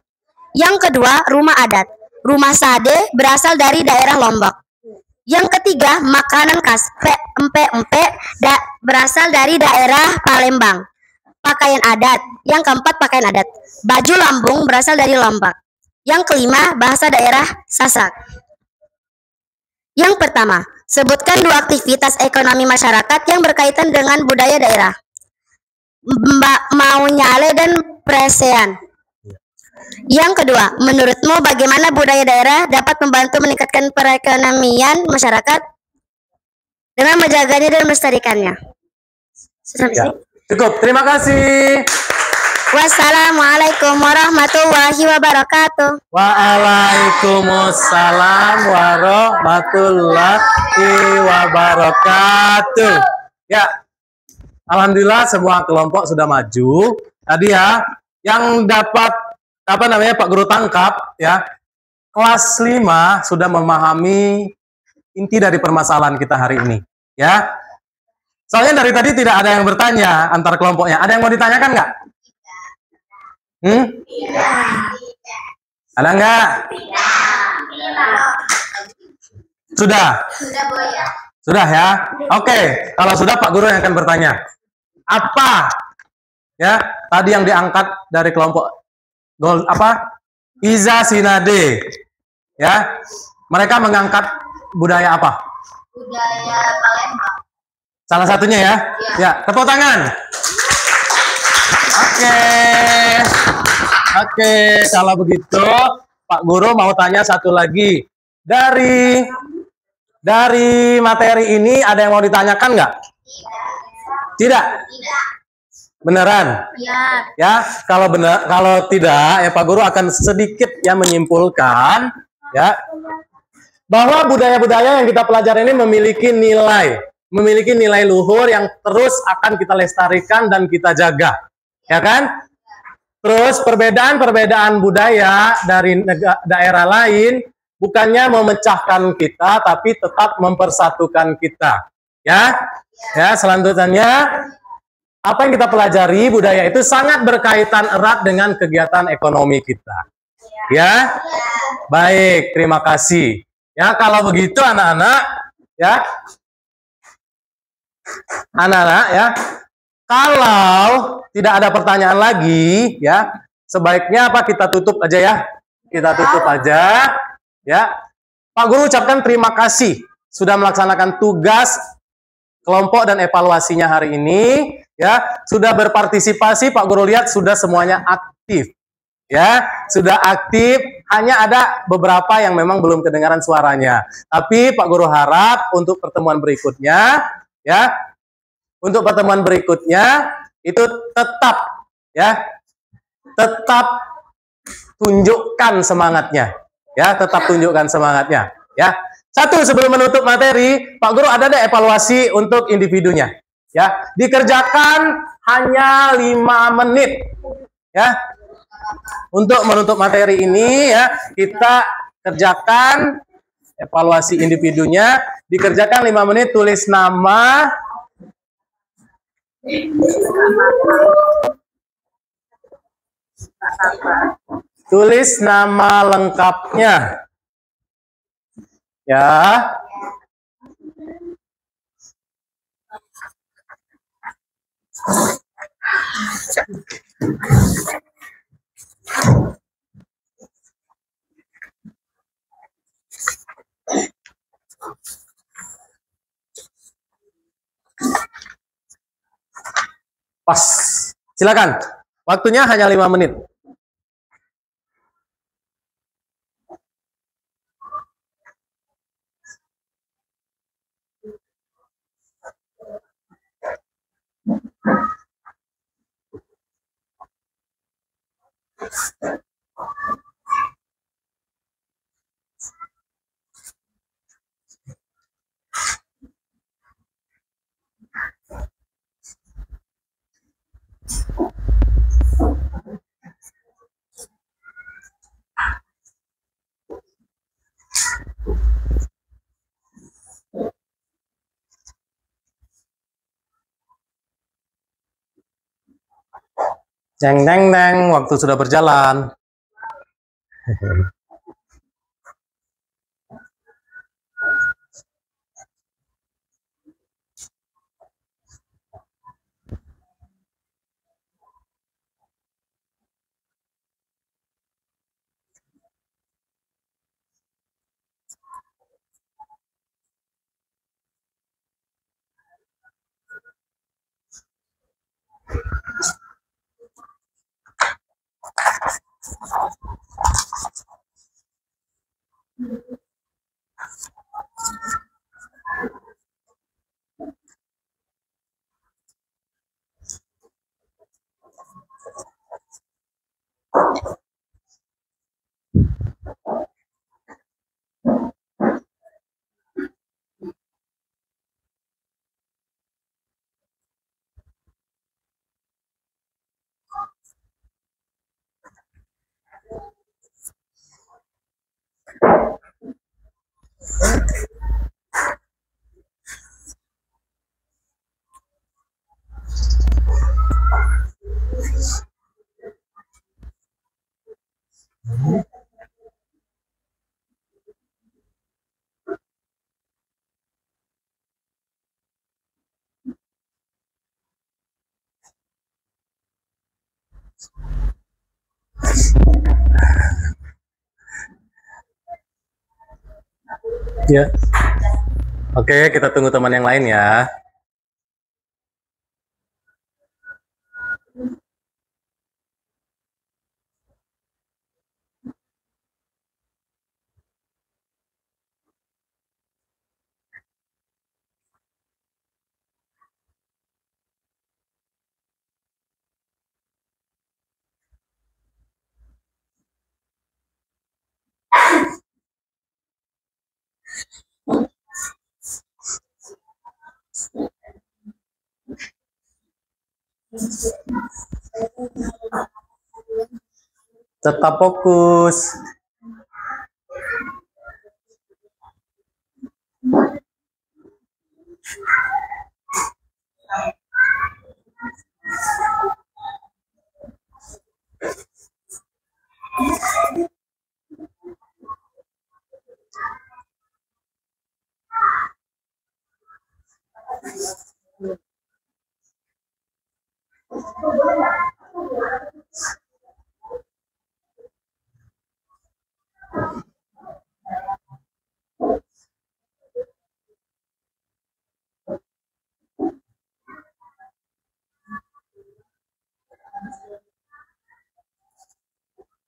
Yang kedua, rumah adat. Rumah sade berasal dari daerah Lombok. Yang ketiga, makanan khas. Empe-empe berasal dari daerah Palembang. Pakaian adat. Yang keempat, pakaian adat. Baju lambung berasal dari Lombok. Yang kelima, bahasa daerah Sasak. Yang pertama, sebutkan 2 aktivitas ekonomi masyarakat yang berkaitan dengan budaya daerah. Mau nyale dan presean. Yang kedua, menurutmu bagaimana budaya daerah dapat membantu meningkatkan perekonomian masyarakat dengan menjaganya dan melestarikannya? Ya, cukup. Terima kasih. Wassalamualaikum warahmatullahi wabarakatuh. Waalaikumsalam warahmatullahi wabarakatuh. Ya, alhamdulillah semua kelompok sudah maju. Tadi ya, yang dapat Pak Guru tangkap ya, kelas 5 sudah memahami inti dari permasalahan kita hari ini. Ya, soalnya dari tadi tidak ada yang bertanya antar kelompoknya. Ada yang mau ditanyakan nggak? Ada nggak? Sudah? Sudah ya? Oke, kalau sudah Pak Guru yang akan bertanya. Apa ya tadi yang diangkat dari kelompok Iza Sinade? Ya, mereka mengangkat budaya apa? Budaya Palembang. Salah satunya ya? Ya, tepuk tangan. Oke, kalau begitu Pak Guru mau tanya satu lagi. Dari materi ini ada yang mau ditanyakan nggak? Tidak. Beneran? Ya, kalau tidak ya Pak Guru akan sedikit ya menyimpulkan ya bahwa budaya-budaya yang kita pelajari ini memiliki nilai luhur yang terus akan kita lestarikan dan kita jaga. Ya kan? Terus perbedaan budaya dari daerah lain bukannya memecahkan kita, tapi tetap mempersatukan kita. Ya, selanjutnya apa yang kita pelajari budaya itu sangat berkaitan erat dengan kegiatan ekonomi kita. Ya, baik, terima kasih. Ya, kalau begitu anak-anak, ya, kalau tidak ada pertanyaan lagi, ya, sebaiknya kita tutup aja ya. Kita tutup aja, ya. Pak Guru ucapkan terima kasih sudah melaksanakan tugas kelompok dan evaluasinya hari ini, ya. Sudah berpartisipasi, Pak Guru lihat sudah semuanya aktif, ya. Sudah aktif, hanya ada beberapa yang memang belum kedengaran suaranya. Tapi Pak Guru harap untuk pertemuan berikutnya, ya. Untuk pertemuan berikutnya itu tetap tunjukkan semangatnya, ya, tetap tunjukkan semangatnya, ya. Satu, sebelum menutup materi, Pak Guru ada evaluasi untuk individunya, ya. Dikerjakan hanya 5 menit, ya. Untuk menutup materi ini, ya, kita kerjakan evaluasi individunya, dikerjakan 5 menit, tulis nama, tulis nama lengkapnya, ya. Pas, silakan. Waktunya hanya 5 menit. Deng deng deng, waktu sudah berjalan. Ya. Oke, kita tunggu teman yang lain ya. Tetap fokus.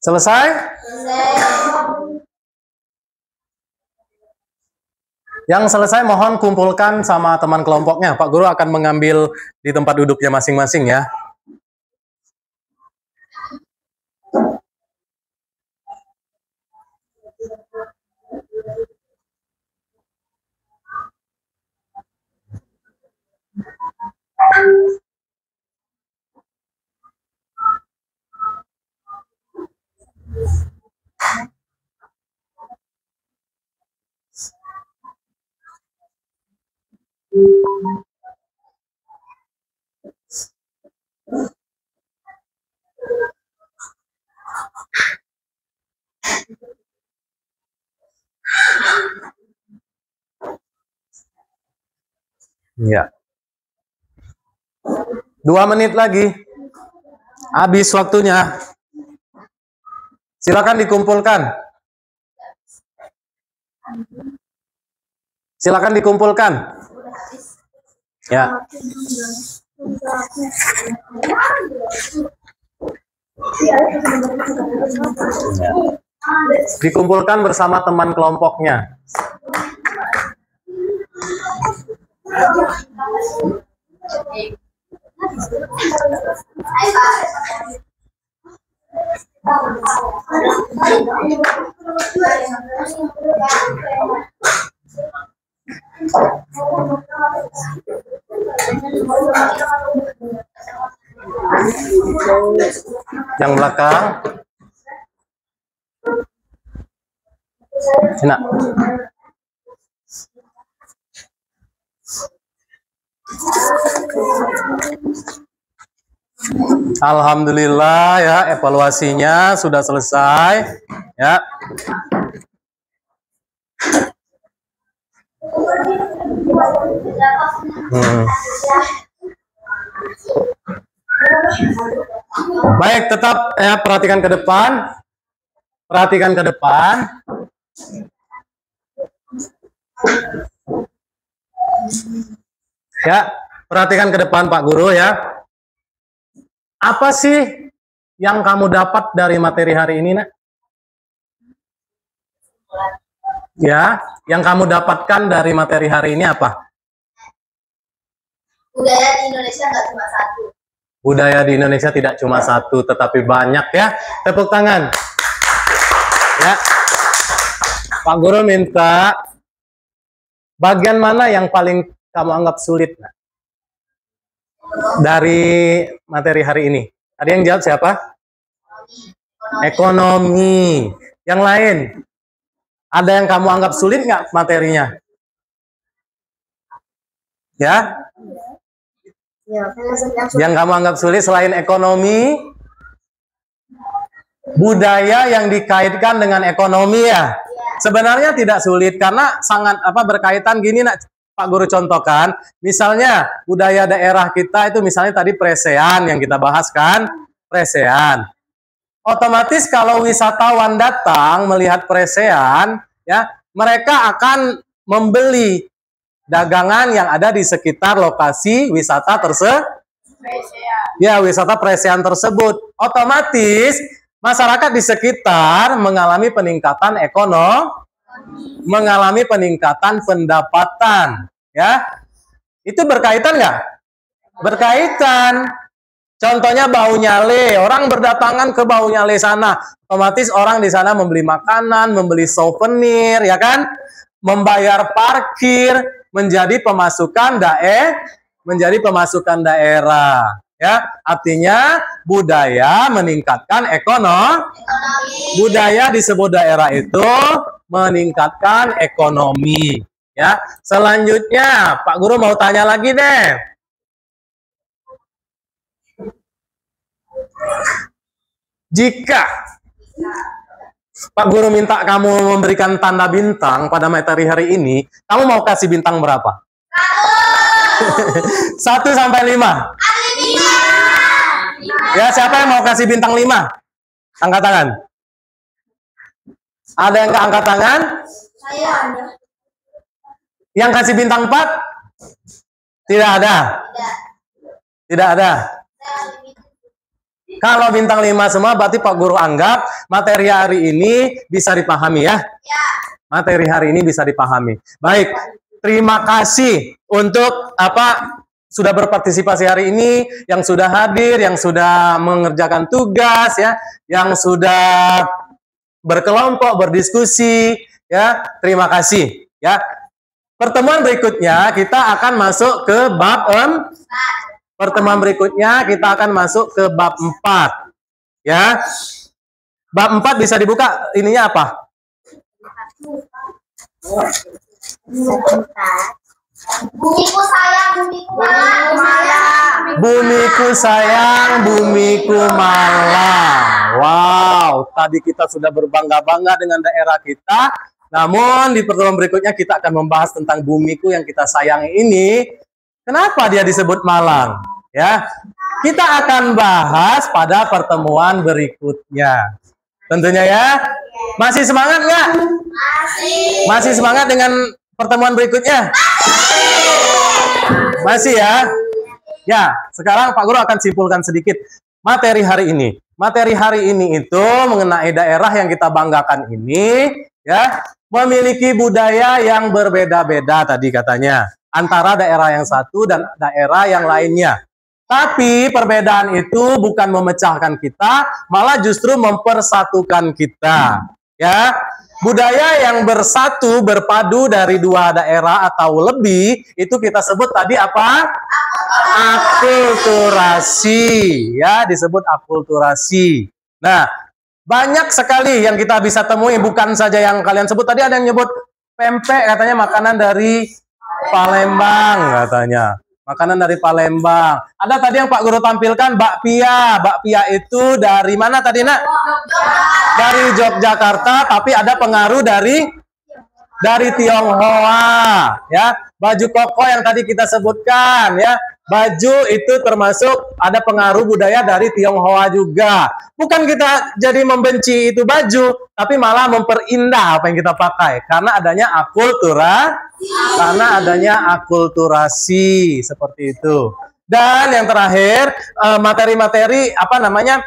Selesai? Yang selesai mohon kumpulkan sama teman kelompoknya. Pak Guru akan mengambil di tempat duduknya masing-masing ya. Ya. 2 menit lagi. Habis waktunya. Silakan dikumpulkan. Silakan dikumpulkan. Ya. Dikumpulkan bersama teman kelompoknya. Yang belakang. Sini. Alhamdulillah ya, evaluasinya sudah selesai ya. Baik, tetap ya, perhatikan ke depan. Perhatikan ke depan. Ya, perhatikan ke depan Pak Guru ya. Apa sih yang kamu dapat dari materi hari ini, Nak? Ya, yang kamu dapatkan dari materi hari ini apa? Budaya di Indonesia nggak cuma satu. Budaya di Indonesia tidak cuma satu, tetapi banyak ya. Tepuk tangan. Ya. Pak Guru minta bagian mana yang paling kamu anggap sulit, Nak? Dari materi hari ini. Tadi yang jawab siapa? Ekonomi. Yang lain? Ada yang kamu anggap sulit nggak materinya? Ya? Yang kamu anggap sulit selain ekonomi? Budaya yang dikaitkan dengan ekonomi ya? Sebenarnya tidak sulit karena sangat berkaitan gini, Nak. Pak Guru contohkan, misalnya budaya daerah kita itu misalnya tadi presean yang kita bahas kan, presean. Otomatis kalau wisatawan datang melihat presean, ya mereka akan membeli dagangan yang ada di sekitar lokasi wisata tersebut. Ya, wisata presean tersebut. Otomatis masyarakat di sekitar mengalami peningkatan ekonomi, mengalami peningkatan pendapatan, ya. Itu berkaitan nggak? Berkaitan. Contohnya Bau Nyale, orang berdatangan ke Bau Nyale sana, otomatis orang di sana membeli makanan, membeli souvenir, ya kan? Membayar parkir, menjadi pemasukan daerah, ya. Artinya budaya meningkatkan ekonomi. Budaya di sebuah daerah itu meningkatkan ekonomi, ya. Selanjutnya Pak Guru mau tanya lagi deh. Jika Pak Guru minta kamu memberikan tanda bintang pada materi hari ini, kamu mau kasih bintang berapa? 1 sampai 5. Ya, siapa yang mau kasih bintang 5? Angkat tangan. Ada yang angkat tangan? Saya ada. Yang kasih bintang 4? Tidak ada. Tidak ada. Kalau bintang 5 semua berarti Pak Guru anggap materi hari ini bisa dipahami ya. Materi hari ini bisa dipahami. Baik, terima kasih untuk sudah berpartisipasi hari ini, yang sudah hadir, yang sudah mengerjakan tugas ya, yang sudah berkelompok, berdiskusi, ya, terima kasih, ya. Pertemuan berikutnya kita akan masuk ke bab Pertemuan berikutnya kita akan masuk ke bab 4, ya. Bab 4 bisa dibuka, ininya apa? Bumiku sayang, bumiku malang. Bumiku sayang, bumiku malang. Wow, tadi kita sudah berbangga-bangga dengan daerah kita. Namun di pertemuan berikutnya kita akan membahas tentang bumiku yang kita sayangi ini. Kenapa dia disebut malang? Ya, kita akan bahas pada pertemuan berikutnya. Tentunya ya. Masih semangat nggak? Masih. Masih semangat dengan pertemuan berikutnya? Masih ya? Ya, sekarang Pak Guru akan simpulkan sedikit materi hari ini. Materi hari ini itu mengenai daerah yang kita banggakan ini, ya, memiliki budaya yang berbeda-beda tadi katanya, antara daerah yang satu dan daerah yang lainnya. Tapi perbedaan itu bukan memecahkan kita, malah justru mempersatukan kita. Ya, budaya yang bersatu, berpadu dari 2 daerah atau lebih, itu kita sebut tadi apa? Akulturasi. Ya, disebut akulturasi. Nah, banyak sekali yang kita bisa temui, bukan saja yang kalian sebut. Tadi ada yang nyebut pempek, katanya makanan dari Palembang katanya. Makanan dari Palembang. Ada tadi yang Pak Guru tampilkan bakpia. Bakpia itu dari mana tadi, Nak? Dari Yogyakarta, tapi ada pengaruh dari Tionghoa, ya. Baju koko yang tadi kita sebutkan, ya. Baju itu termasuk ada pengaruh budaya dari Tionghoa juga. Bukan kita jadi membenci itu baju, tapi malah memperindah apa yang kita pakai karena adanya akulturasi seperti itu. Dan yang terakhir, materi-materi apa namanya?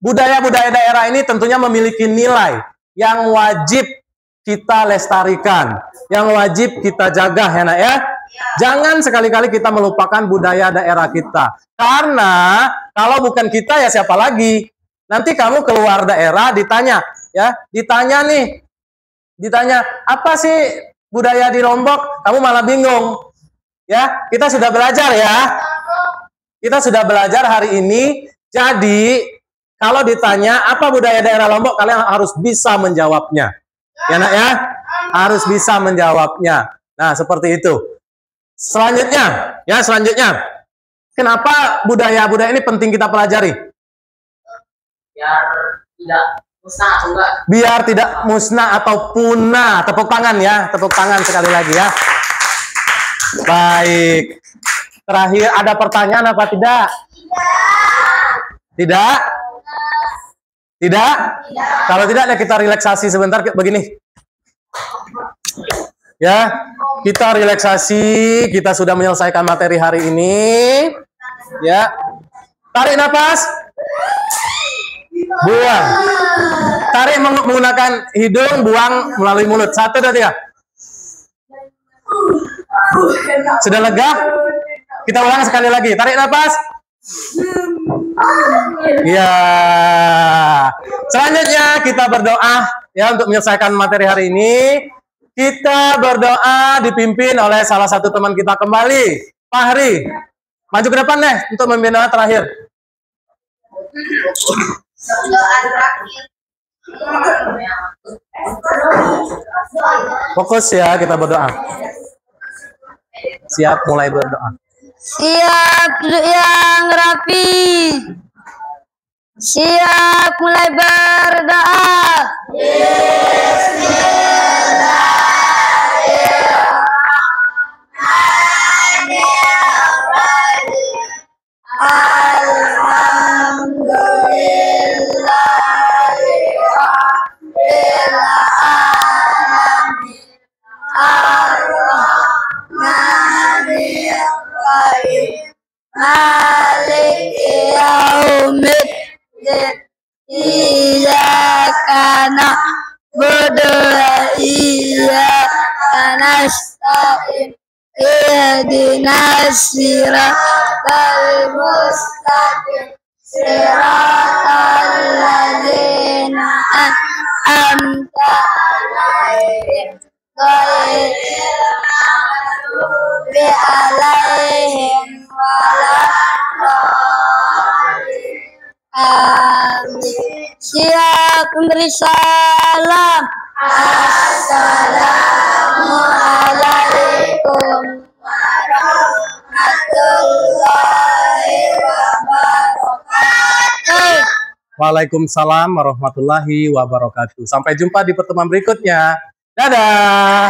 Budaya-budaya daerah ini tentunya memiliki nilai yang wajib kita lestarikan, yang wajib kita jaga, ya Nak, ya. Jangan sekali-kali kita melupakan budaya daerah kita. Karena kalau bukan kita ya siapa lagi? Nanti kamu keluar daerah ditanya, ya, ditanya, apa sih budaya di Lombok? Kamu malah bingung. Ya, kita sudah belajar ya. Kita sudah belajar hari ini. Jadi, kalau ditanya apa budaya daerah Lombok, kalian harus bisa menjawabnya. Ya Nak, ya? Harus bisa menjawabnya. Nah, seperti itu. Selanjutnya, kenapa budaya-budaya ini penting kita pelajari? Biar tidak musnah atau enggak? Biar tidak musnah atau punah. Tepuk tangan ya, tepuk tangan sekali lagi ya. Baik. Terakhir, ada pertanyaan apa tidak? Tidak? Tidak? Kalau tidak, ya kita relaksasi sebentar begini. Ya, kita relaksasi, kita sudah menyelesaikan materi hari ini. Ya. Tarik nafas. Buang. Tarik menggunakan hidung, buang melalui mulut. 1, 2, 3. Sudah lega? Kita ulang sekali lagi. Tarik nafas. Ya. Selanjutnya kita berdoa ya untuk menyelesaikan materi hari ini. Kita berdoa dipimpin oleh salah satu teman kita kembali, Pak Hari. Maju ke depan deh untuk memimpin doa terakhir. Doa terakhir. Fokus ya, kita berdoa. Siap, mulai berdoa. Siap, duduk yang rapi. Siap, mulai berdoa. Iyyaka na'budu wa iyyaka nasta'in ihdinas siratal mustaqim siratal ladzina an'amta 'alaihim ghairil maghdubi 'alaihim waladdallin. Amin. Siap memberi salam. Assalamualaikum warahmatullahi wabarakatuh. Waalaikumsalam warahmatullahi wabarakatuh. Sampai jumpa di pertemuan berikutnya. Dadah.